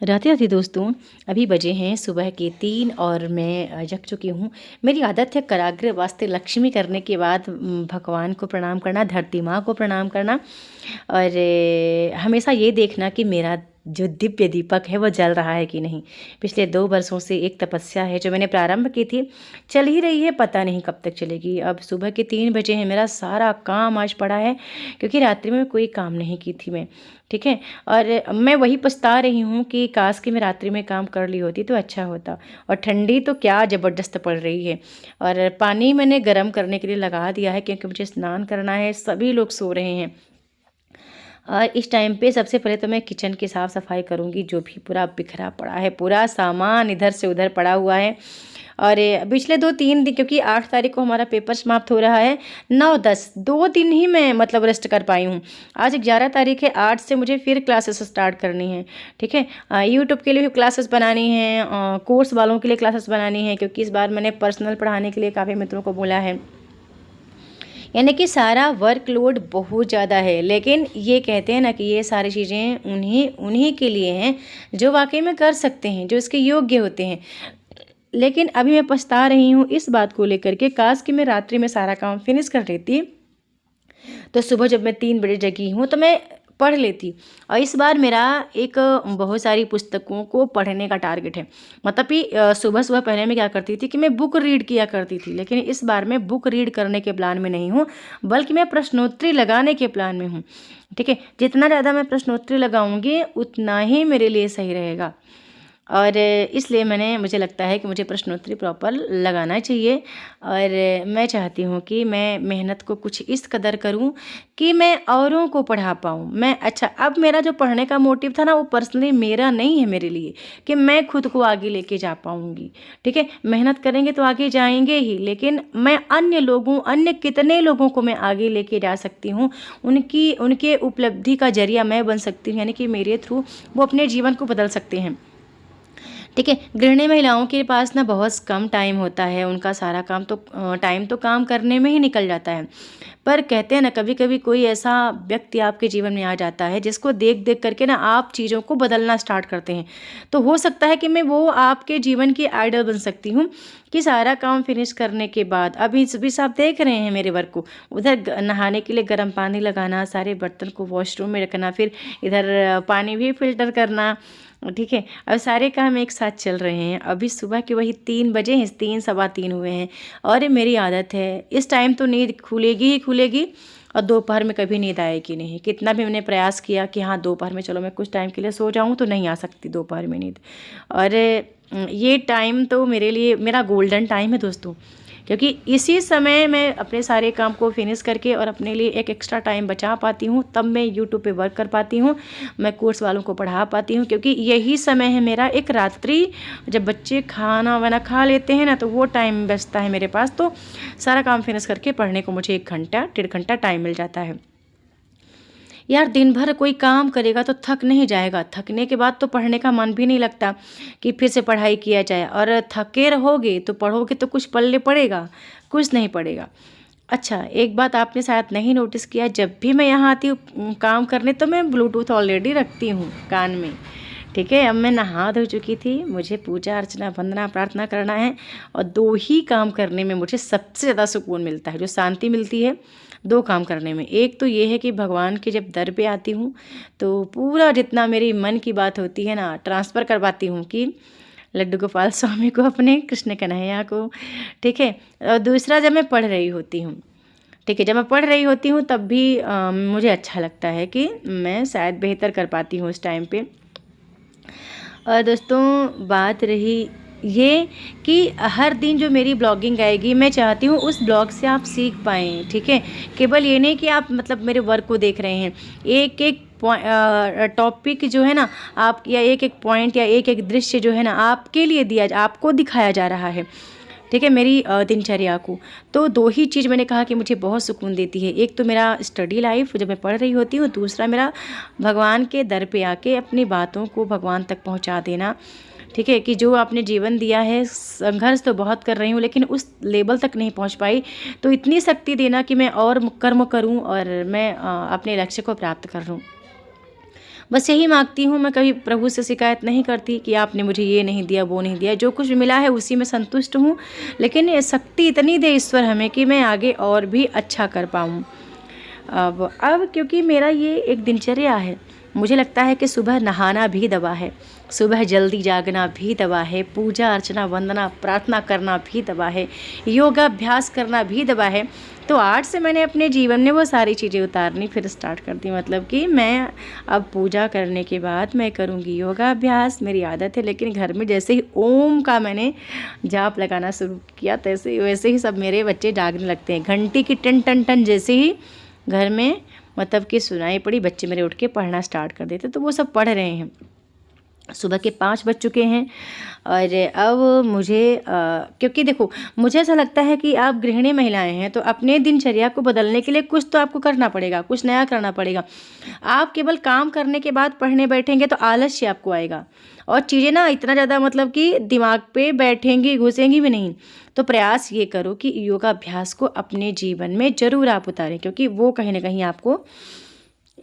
राधे राधे दोस्तों। अभी बजे हैं सुबह के 3 और मैं जग चुकी हूँ। मेरी आदत है कराग्र वास्ते लक्ष्मी करने के बाद भगवान को प्रणाम करना, धरती माँ को प्रणाम करना और हमेशा ये देखना कि मेरा जो दिव्य दीपक है वो जल रहा है कि नहीं। पिछले 2 वर्षों से एक तपस्या है जो मैंने प्रारंभ की थी, चल ही रही है, पता नहीं कब तक चलेगी। अब सुबह के 3 बजे हैं, मेरा सारा काम आज पड़ा है क्योंकि रात्रि में कोई काम नहीं की थी मैं, ठीक है। और मैं वही पछता रही हूँ कि काश कि मैं रात्रि में काम कर ली होती तो अच्छा होता। और ठंडी तो क्या ज़बरदस्त पड़ रही है। और पानी मैंने गर्म करने के लिए लगा दिया है क्योंकि मुझे स्नान करना है, सभी लोग सो रहे हैं। और इस टाइम पे सबसे पहले तो मैं किचन की साफ़ सफाई करूँगी, जो भी पूरा बिखरा पड़ा है, पूरा सामान इधर से उधर पड़ा हुआ है। और पिछले 2-3 दिन, क्योंकि 8 तारीख को हमारा पेपर समाप्त हो रहा है, 9-10 2 दिन ही मैं मतलब रेस्ट कर पाई हूँ। आज 11 तारीख है, 8 से मुझे फिर क्लासेस स्टार्ट करनी है, ठीक है। यूट्यूब के लिए भी क्लासेस बनानी है, कोर्स वालों के लिए क्लासेस बनानी है, क्योंकि इस बार मैंने पर्सनल पढ़ाने के लिए काफ़ी मित्रों को बोला है। यानी कि सारा वर्कलोड बहुत ज़्यादा है। लेकिन ये कहते हैं ना कि ये सारी चीज़ें उन्हीं उन्हीं के लिए हैं जो वाकई में कर सकते हैं, जो इसके योग्य होते हैं। लेकिन अभी मैं पछता रही हूँ इस बात को लेकर के, काश कि मैं रात्रि में सारा काम फिनिश कर लेती, तो सुबह जब मैं 3 बजे जगी हूँ तो मैं पढ़ लेती। और इस बार मेरा एक बहुत सारी पुस्तकों को पढ़ने का टारगेट है। मतलब कि सुबह सुबह पहले मैं क्या करती थी कि मैं बुक रीड किया करती थी, लेकिन इस बार मैं बुक रीड करने के प्लान में नहीं हूँ, बल्कि मैं प्रश्नोत्तरी लगाने के प्लान में हूँ, ठीक है। जितना ज़्यादा मैं प्रश्नोत्तरी लगाऊंगी उतना ही मेरे लिए सही रहेगा। और इसलिए मुझे लगता है कि मुझे प्रश्नोत्तरी प्रॉपर लगाना चाहिए। और मैं चाहती हूँ कि मैं मेहनत को कुछ इस कदर करूँ कि मैं औरों को पढ़ा पाऊँ। अब मेरा जो पढ़ने का मोटिव था ना, वो पर्सनली मेरा नहीं है, मेरे लिए कि मैं खुद को आगे लेके जा पाऊँगी, ठीक है। मेहनत करेंगे तो आगे जाएंगे ही, लेकिन मैं अन्य कितने लोगों को मैं आगे लेके जा सकती हूँ, उनके उपलब्धि का जरिया मैं बन सकती हूँ, यानी कि मेरे थ्रू वो अपने जीवन को बदल सकते हैं, ठीक है। गृहिणी महिलाओं के पास ना बहुत कम टाइम होता है, उनका सारा टाइम तो काम करने में ही निकल जाता है। पर कहते हैं ना, कभी कभी कोई ऐसा व्यक्ति आपके जीवन में आ जाता है जिसको देख देख करके ना आप चीज़ों को बदलना स्टार्ट करते हैं। तो हो सकता है कि मैं वो आपके जीवन की आइडल बन सकती हूँ कि सारा काम फिनिश करने के बाद, अभी भी आप देख रहे हैं मेरे वर्क को, उधर नहाने के लिए गर्म पानी लगाना, सारे बर्तन को वॉशरूम में रखना, फिर इधर पानी भी फिल्टर करना, ठीक है। अब सारे काम एक साथ चल रहे हैं। अभी सुबह के वही 3 बजे हैं, 3 सवा 3 हुए हैं। और ये मेरी आदत है, इस टाइम तो नींद खुलेगी ही खुलेगी, और दोपहर में कभी नींद आएगी नहीं। कितना भी मैंने प्रयास किया कि हाँ दोपहर में चलो मैं कुछ टाइम के लिए सो जाऊँ, तो नहीं आ सकती दोपहर में नींद। और ये टाइम तो मेरे लिए मेरा गोल्डन टाइम है दोस्तों, क्योंकि इसी समय मैं अपने सारे काम को फिनिश करके और अपने लिए एक एक्स्ट्रा टाइम बचा पाती हूँ। तब मैं यूट्यूब पे वर्क कर पाती हूँ, मैं कोर्स वालों को पढ़ा पाती हूँ, क्योंकि यही समय है मेरा एक रात्रि, जब बच्चे खाना वाना खा लेते हैं ना, तो वो टाइम बचता है मेरे पास। तो सारा काम फिनिश करके पढ़ने को मुझे 1 घंटा 1.5 घंटा टाइम मिल जाता है। यार दिन भर कोई काम करेगा तो थक नहीं जाएगा, थकने के बाद तो पढ़ने का मन भी नहीं लगता कि फिर से पढ़ाई किया जाए। और थके रहोगे तो पढ़ोगे तो कुछ पल्ले पड़ेगा, कुछ नहीं पड़ेगा। अच्छा, एक बात आपने शायद नहीं नोटिस किया, जब भी मैं यहाँ आती हूँ काम करने, तो मैं ब्लूटूथ ऑलरेडी रखती हूँ कान में, ठीक है। अब मैं नहा धो चुकी थी, मुझे पूजा अर्चना वंदना प्रार्थना करना है, और 2 ही काम करने में मुझे सबसे ज़्यादा सुकून मिलता है, जो शांति मिलती है 2 काम करने में। एक तो ये है कि भगवान के जब दर पे आती हूँ तो पूरा जितना मेरी मन की बात होती है ना, ट्रांसफ़र करवाती हूँ कि लड्डू गोपाल स्वामी को, अपने कृष्ण कन्हैया को, ठीक है। और दूसरा, जब मैं पढ़ रही होती हूँ, ठीक है, जब मैं पढ़ रही होती हूँ तब भी मुझे अच्छा लगता है कि मैं शायद बेहतर कर पाती हूँ उस टाइम पे। और दोस्तों बात रही ये कि हर दिन जो मेरी ब्लॉगिंग आएगी, मैं चाहती हूँ उस ब्लॉग से आप सीख पाएँ, ठीक है। केवल ये नहीं कि आप मतलब मेरे वर्क को देख रहे हैं, एक एक टॉपिक जो है ना आप, या एक एक पॉइंट या एक एक दृश्य जो है ना आपके लिए आपको दिखाया जा रहा है, ठीक है, मेरी दिनचर्या को। तो 2 ही चीज़ मैंने कहा कि मुझे बहुत सुकून देती है। एक तो मेरा स्टडी लाइफ जब मैं पढ़ रही होती हूँ, दूसरा मेरा भगवान के दर पे आके अपनी बातों को भगवान तक पहुँचा देना, ठीक है। कि जो आपने जीवन दिया है, संघर्ष तो बहुत कर रही हूँ लेकिन उस लेवल तक नहीं पहुँच पाई, तो इतनी शक्ति देना कि मैं और कर्म करूँ और मैं अपने लक्ष्य को प्राप्त कर लूँ। बस यही मांगती हूँ मैं, कभी प्रभु से शिकायत नहीं करती कि आपने मुझे ये नहीं दिया, वो नहीं दिया। जो कुछ भी मिला है उसी में संतुष्ट हूँ, लेकिन ये शक्ति इतनी दे ईश्वर हमें कि मैं आगे और भी अच्छा कर पाऊँ। अब क्योंकि मेरा ये एक दिनचर्या है, मुझे लगता है कि सुबह नहाना भी दवा है, सुबह जल्दी जागना भी दवा है, पूजा अर्चना वंदना प्रार्थना करना भी दवा है, योगाभ्यास करना भी दवा है। तो आज से मैंने अपने जीवन में वो सारी चीज़ें उतारनी फिर स्टार्ट कर दी। मतलब कि मैं अब पूजा करने के बाद मैं करूँगी योगाभ्यास, मेरी आदत है। लेकिन घर में जैसे ही ओम का मैंने जाप लगाना शुरू किया, तैसे वैसे ही सब मेरे बच्चे जागने लगते हैं। घंटी की टन टन टन जैसे ही घर में मतलब कि सुनाई पड़ी, बच्चे मेरे उठ के पढ़ना स्टार्ट कर देते। तो वो सब पढ़ रहे हैं। सुबह के 5 बज चुके हैं और अब मुझे क्योंकि देखो, मुझे ऐसा लगता है कि आप गृहिणी महिलाएं हैं तो अपने दिनचर्या को बदलने के लिए कुछ तो आपको करना पड़ेगा, कुछ नया करना पड़ेगा। आप केवल काम करने के बाद पढ़ने बैठेंगे तो आलस्य आपको आएगा और चीज़ें ना इतना ज़्यादा मतलब कि दिमाग पे बैठेंगी, घुसेंगी भी नहीं। तो प्रयास ये करो कि योगाभ्यास को अपने जीवन में ज़रूर आप उतारें, क्योंकि वो कहीं ना कहीं आपको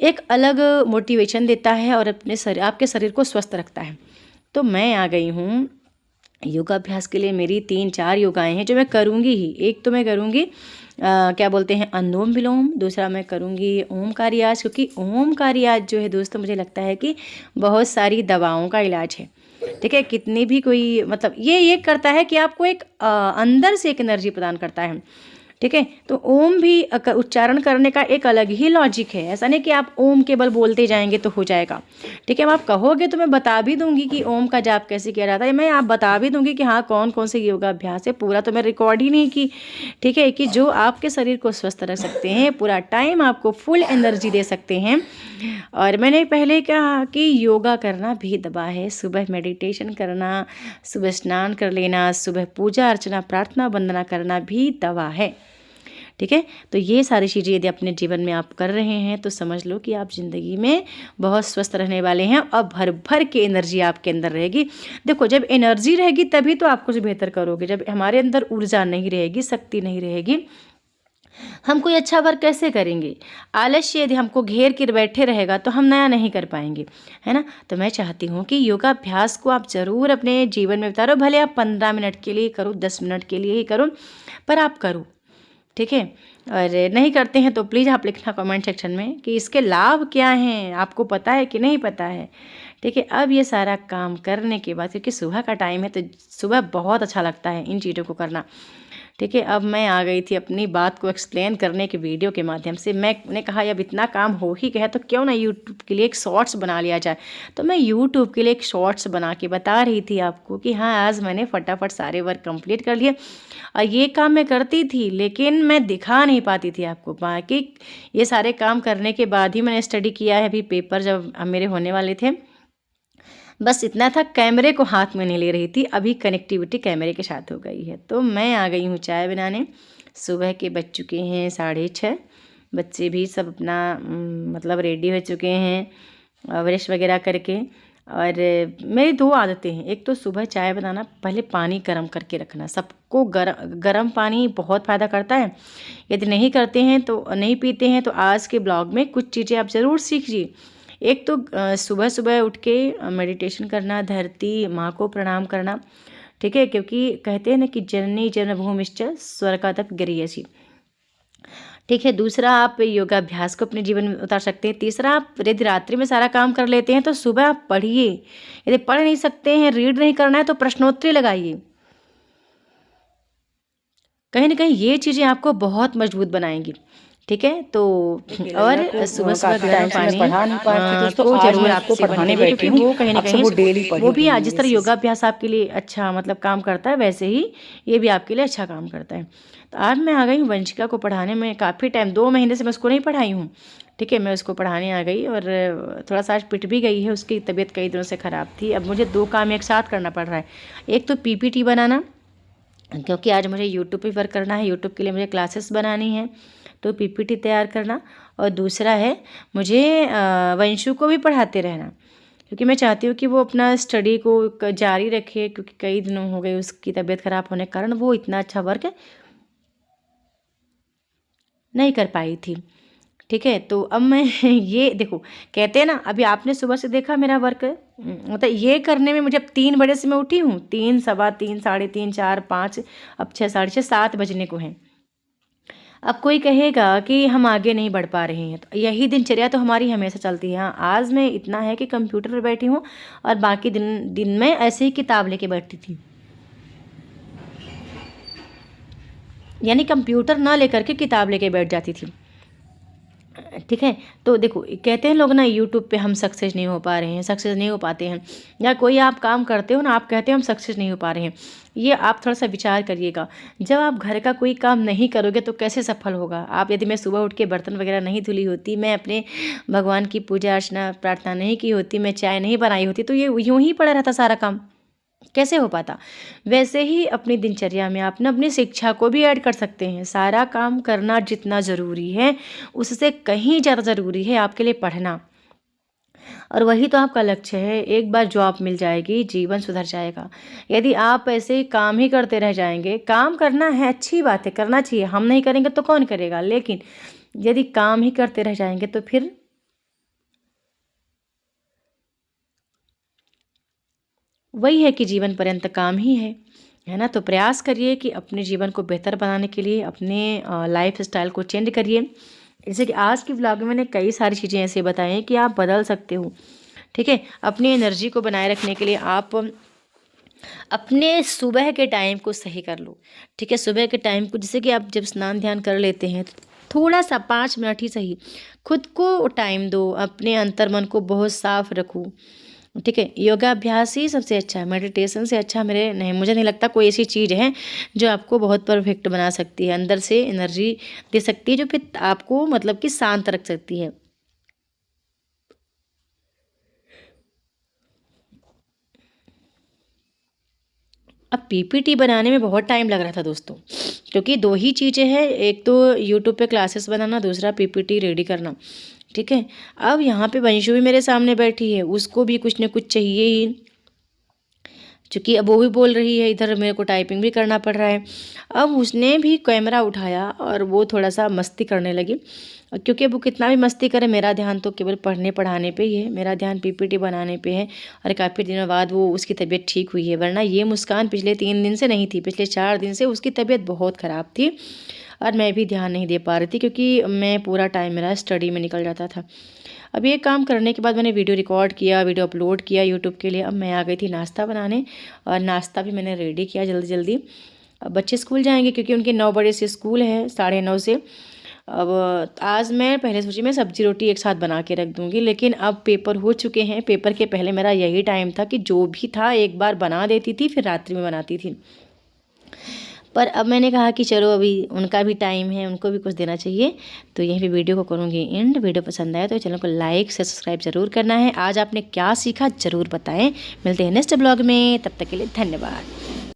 एक अलग मोटिवेशन देता है और आपके शरीर को स्वस्थ रखता है। तो मैं आ गई हूँ योगाभ्यास के लिए। मेरी 3-4 योगाएं हैं जो मैं करूँगी ही। एक तो मैं करूँगी क्या बोलते हैं अनुलोम विलोम, दूसरा मैं करूँगी ओम का रियाज, क्योंकि ओम का रियाज जो है दोस्तों मुझे लगता है कि बहुत सारी दवाओं का इलाज है। ठीक है, कितनी भी कोई मतलब ये करता है कि आपको एक अंदर से एक एनर्जी प्रदान करता है। ठीक है, तो ओम भी उच्चारण करने का एक अलग ही लॉजिक है। ऐसा नहीं कि आप ओम केवल बोलते जाएंगे तो हो जाएगा। ठीक है, अब आप कहोगे तो मैं बता भी दूंगी कि ओम का जाप कैसे किया जाता है। मैं आप बता भी दूंगी कि हाँ कौन कौन से योगाभ्यास है। पूरा तो मैं रिकॉर्ड ही नहीं की। ठीक है, कि जो आपके शरीर को स्वस्थ रख सकते हैं, पूरा टाइम आपको फुल एनर्जी दे सकते हैं। और मैंने पहले कहा कि योगा करना भी दवा है। सुबह मेडिटेशन करना, सुबह स्नान कर लेना, सुबह पूजा अर्चना प्रार्थना वंदना करना भी दवा है। ठीक है, तो ये सारी चीज़ें यदि अपने जीवन में आप कर रहे हैं तो समझ लो कि आप ज़िंदगी में बहुत स्वस्थ रहने वाले हैं और भर भर के एनर्जी आपके अंदर रहेगी। देखो, जब एनर्जी रहेगी तभी तो आप कुछ बेहतर करोगे। जब हमारे अंदर ऊर्जा नहीं रहेगी, शक्ति नहीं रहेगी, हम कोई अच्छा वर्क कैसे करेंगे। आलस्य यदि हमको घेर कर बैठे रहेगा तो हम नया नहीं कर पाएंगे, है ना। तो मैं चाहती हूँ कि योगाभ्यास को आप ज़रूर अपने जीवन में उतारो। भले आप 15 मिनट के लिए करो, 10 मिनट के लिए ही करो, पर आप करो। ठीक है, और नहीं करते हैं तो प्लीज़ आप लिखना कमेंट सेक्शन में कि इसके लाभ क्या हैं, आपको पता है कि नहीं पता है। ठीक है, अब ये सारा काम करने के बाद, क्योंकि सुबह का टाइम है तो सुबह बहुत अच्छा लगता है इन चीज़ों को करना। ठीक है, अब मैं आ गई थी अपनी बात को एक्सप्लेन करने के वीडियो के माध्यम से। मैंने कहा अब इतना काम हो ही गया तो क्यों ना यूट्यूब के लिए एक शॉर्ट्स बना लिया जाए। तो मैं यूट्यूब के लिए एक शॉर्ट्स बना के बता रही थी आपको कि हाँ आज मैंने फटाफट सारे वर्क कंप्लीट कर लिए। और ये काम मैं करती थी लेकिन मैं दिखा नहीं पाती थी आपको। बाकी ये सारे काम करने के बाद ही मैंने स्टडी किया है। अभी पेपर जब मेरे होने वाले थे, बस इतना था, कैमरे को हाथ में नहीं ले रही थी। अभी कनेक्टिविटी कैमरे के साथ हो गई है। तो मैं आ गई हूँ चाय बनाने। सुबह के बज चुके हैं 6:30। बच्चे भी सब अपना मतलब रेडी हो चुके हैं ब्रश वगैरह करके। और मेरी 2 आदतें हैं। एक तो सुबह चाय बनाना, पहले पानी गर्म करके रखना। सबको गर्म पानी बहुत फ़ायदा करता है। यदि नहीं करते हैं तो नहीं पीते हैं तो आज के ब्लॉग में कुछ चीज़ें आप ज़रूर सीखिए। एक तो सुबह सुबह उठ के मेडिटेशन करना, धरती माँ को प्रणाम करना। ठीक है, क्योंकि कहते हैं ना कि जननी जन्मभूमिश्च स्वर्गादपि गरीयसी। ठीक है, दूसरा आप योगाभ्यास को अपने जीवन में उतार सकते हैं। तीसरा, आप यदि रात्रि में सारा काम कर लेते हैं तो सुबह आप पढ़िए। यदि पढ़ नहीं सकते हैं, रीड नहीं करना है तो प्रश्नोत्तरी लगाइए। कहीं ना कहीं ये चीज़ें आपको बहुत मजबूत बनाएंगी। ठीक है, तो और सुबह सुबह गर्म पानी को जरूर आप सेवन करिए, क्योंकि वो कहीं ना कहीं वो भी जिस तरह योगाभ्यास आपके लिए अच्छा मतलब काम करता है, वैसे ही ये भी आपके लिए अच्छा काम करता है। तो आज मैं आ गई हूँ वंशिका को पढ़ाने में। काफ़ी टाइम 2 महीने से मैं उसको नहीं पढ़ाई हूँ। ठीक है, मैं उसको पढ़ाने आ गई और थोड़ा सा आज पिट भी गई है। उसकी तबीयत कई दिनों से ख़राब थी। अब मुझे 2 काम एक साथ करना पड़ रहा है। एक तो PPT बनाना, क्योंकि आज मुझे यूट्यूब पे वर्क करना है। यूट्यूब के लिए मुझे क्लासेस बनानी है, तो PPT तैयार करना। और दूसरा है मुझे वंशु को भी पढ़ाते रहना, क्योंकि मैं चाहती हूँ कि वो अपना स्टडी को जारी रखे, क्योंकि कई दिनों हो गए उसकी तबीयत ख़राब होने के कारण वो इतना अच्छा वर्क नहीं कर पाई थी। ठीक है। तो अब मैं ये देखो, कहते हैं ना, अभी आपने सुबह से देखा मेरा वर्क, मतलब ये करने में मुझे अब 3 बजे से मैं उठी हूँ, 3, सवा 3, साढ़े 3, 4, 5, अब 6, साढ़े 6, 7 बजने को हैं। अब कोई कहेगा कि हम आगे नहीं बढ़ पा रहे हैं, तो यही दिनचर्या तो हमारी हमेशा चलती है। हाँ, आज मैं इतना है कि कंप्यूटर पर बैठी हूँ और बाकी दिन दिन में ऐसे ही किताब लेके बैठती थी, यानी कंप्यूटर ना लेकर के किताब लेके बैठ जाती थी। ठीक है। तो देखो, कहते हैं लोग ना, यूट्यूब पे हम सक्सेस नहीं हो पा रहे हैं, सक्सेस नहीं हो पाते हैं, या कोई आप काम करते हो ना, आप कहते हो हम सक्सेस नहीं हो पा रहे हैं। ये आप थोड़ा सा विचार करिएगा, जब आप घर का कोई काम नहीं करोगे तो कैसे सफल होगा आप? यदि मैं सुबह उठ के बर्तन वगैरह नहीं धुली होती, मैं अपने भगवान की पूजा अर्चना प्रार्थना नहीं की होती, मैं चाय नहीं बनाई होती, तो ये यूं ही पड़ा रहता सारा काम, कैसे हो पाता? वैसे ही अपनी दिनचर्या में आप ना अपनी शिक्षा को भी ऐड कर सकते हैं। सारा काम करना जितना ज़रूरी है, उससे कहीं ज़्यादा ज़रूरी है आपके लिए पढ़ना, और वही तो आपका लक्ष्य है। एक बार जॉब मिल जाएगी, जीवन सुधर जाएगा। यदि आप ऐसे काम ही करते रह जाएंगे, काम करना है, अच्छी बात है, करना चाहिए, हम नहीं करेंगे तो कौन करेगा, लेकिन यदि काम ही करते रह जाएंगे तो फिर वही है कि जीवन पर्यंत काम ही है ना? तो प्रयास करिए कि अपने जीवन को बेहतर बनाने के लिए अपने लाइफ स्टाइल को चेंज करिए। जैसे कि आज की व्लॉग में मैंने कई सारी चीज़ें ऐसे बताई हैं कि आप बदल सकते हो। ठीक है। अपनी एनर्जी को बनाए रखने के लिए आप अपने सुबह के टाइम को सही कर लो। ठीक है। सुबह के टाइम को, जैसे कि आप जब स्नान ध्यान कर लेते हैं, तो थोड़ा सा 5 मिनट ही सही खुद को टाइम दो, अपने अंतर्मन को बहुत साफ रखो। ठीक है। योगाभ्यास ही सबसे अच्छा है, मेडिटेशन से अच्छा मुझे नहीं लगता कोई ऐसी चीज़ है जो आपको बहुत परफेक्ट बना सकती है, अंदर से एनर्जी दे सकती है, जो फिर आपको मतलब कि शांत रख सकती है। अब पीपीटी बनाने में बहुत टाइम लग रहा था दोस्तों, क्योंकि 2 ही चीज़ें हैं, एक तो यूट्यूब पे क्लासेस बनाना, दूसरा पीपीटी रेडी करना। ठीक है। अब यहाँ पे वंशु भी मेरे सामने बैठी है, उसको भी कुछ न कुछ चाहिए ही, चूँकि अब वो भी बोल रही है, इधर मेरे को टाइपिंग भी करना पड़ रहा है। अब उसने भी कैमरा उठाया और वो थोड़ा सा मस्ती करने लगी, क्योंकि वो कितना भी मस्ती करे, मेरा ध्यान तो केवल पढ़ने पढ़ाने पे ही है, मेरा ध्यान पीपीटी बनाने पे है। और काफ़ी दिनों बाद वो उसकी तबीयत ठीक हुई है, वरना ये मुस्कान पिछले 3 दिन से नहीं थी, पिछले 4 दिन से उसकी तबीयत बहुत ख़राब थी और मैं भी ध्यान नहीं दे पा रही थी, क्योंकि मैं पूरा टाइम मेरा स्टडी में निकल जाता था। अब ये काम करने के बाद मैंने वीडियो रिकॉर्ड किया, वीडियो अपलोड किया यूट्यूब के लिए। अब मैं आ गई थी नाश्ता बनाने, और नाश्ता भी मैंने रेडी किया जल्दी जल्दी। अब बच्चे स्कूल जाएंगे, क्योंकि उनके 9 बजे से स्कूल है, 9:30 से। अब आज मैं पहले सोची मैं सब्जी रोटी एक साथ बना के रख दूँगी, लेकिन अब पेपर हो चुके हैं। पेपर के पहले मेरा यही टाइम था कि जो भी था एक बार बना देती थी, फिर रात्रि में बनाती थी। पर अब मैंने कहा कि चलो, अभी उनका भी टाइम है, उनको भी कुछ देना चाहिए, तो यहीं पे वीडियो को करूँगी एंड। वीडियो पसंद आया तो चैनल को लाइक से सब्सक्राइब ज़रूर करना है। आज आपने क्या सीखा ज़रूर बताएं। मिलते हैं नेक्स्ट ब्लॉग में, तब तक के लिए धन्यवाद।